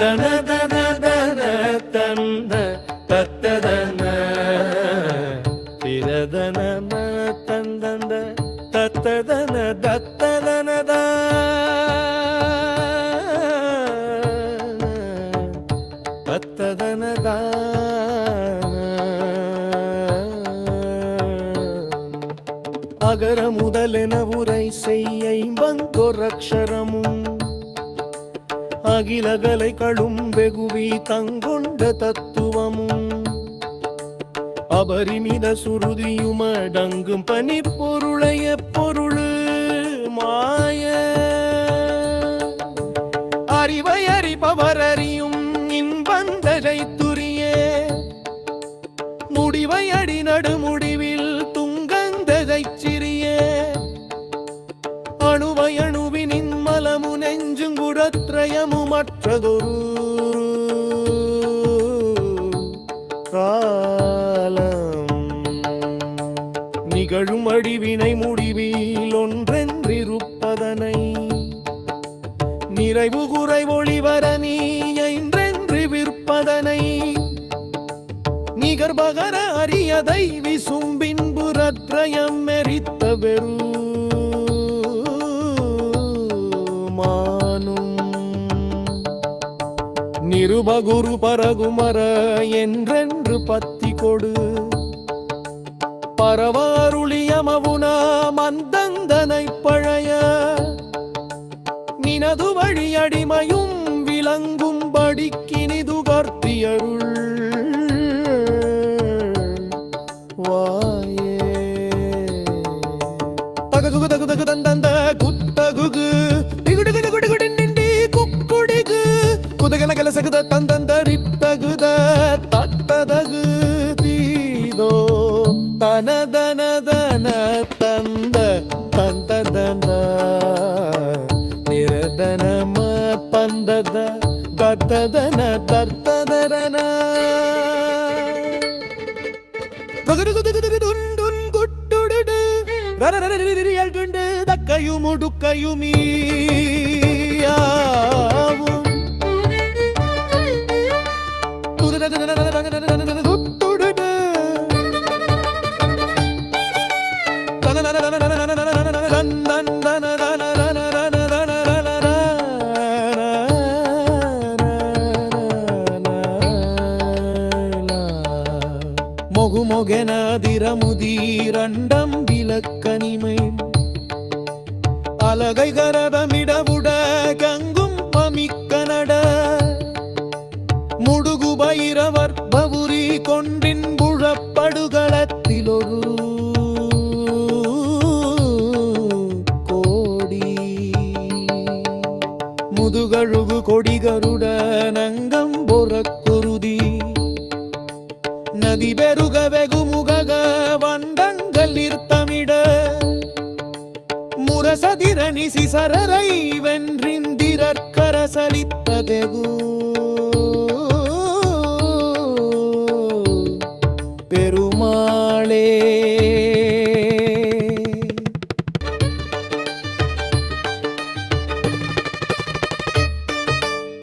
தன தன தன தந்த தத்ததன திரதன தந்தந்த தத்ததன தத்ததனதா தத்ததனதா அகர முதலென உரை செய்யை பந்தொரக்ஷரமும் அகிலகலைகளும் வெகுவி தங்கொண்ட தத்துவமும் அபரிமித சுருதியுமடங்கும் பனிப்பொருளைய பொருளு மாய அறிவை அறிபவர் அறியும் இன்பந்தரை துரியே முடிவை அடி நடுமுடிவில் துங்கந்ததை சிறியே அணுவை அணுவினின் மலமு நெஞ்சுங்குடத்ரயமு மற்றதொரு காலம் நிகழும் அடிவினை முடிவில் ஒன்றென்றிருப்பதனை நிறைவு குறை ஒளிவர நீ என்றென்று விற்பதனை நிகர்பகர அறியதை விசும்பின் புறத்ரயம் மெரித்த வெறு நிருபகுரு பரகுமர என்றென்று பத்தி கொடு பரவாருளியமவுனா மந்தந்தனை பழைய நினது வழி அடிமையும் விளங்கும் படிக்கினிது கர்த்தியருள் வாயே தகதுகு தகுதகு தந்தந்த குத்தகுகு குதகலகலசகுத தந்தந்தரித்தகுத தத்ததகு தீதோ தனதனதன தந்த தந்ததன நிரதனம பந்தத தத்ததன தர்த்ததரன பகருகுதுகுதுகுதுண்டுன் குட்டுடுடு ரரரரரிரியல்டுண்டு தக்கையுமுடுக்கையுமீயாவும் மொகுமொகெனதிரமுதீரண்டம் விலக்கனிமை அலகை கரபமிடவுட கங்கும் பமிக்கனட முடுகு பைரவர் பவுரி கொன்றின் புழப்படுகளத்திலொரு கோடி முதுகழுகு கொடிகருட நங்கம் பொறக்குருதி நதி பெருக வெகுமுக வண்டங்கள் நிறுத்தமிட முரசதிர நிசிசரரை வென்றிந்திரற்கரசலித்ததெகு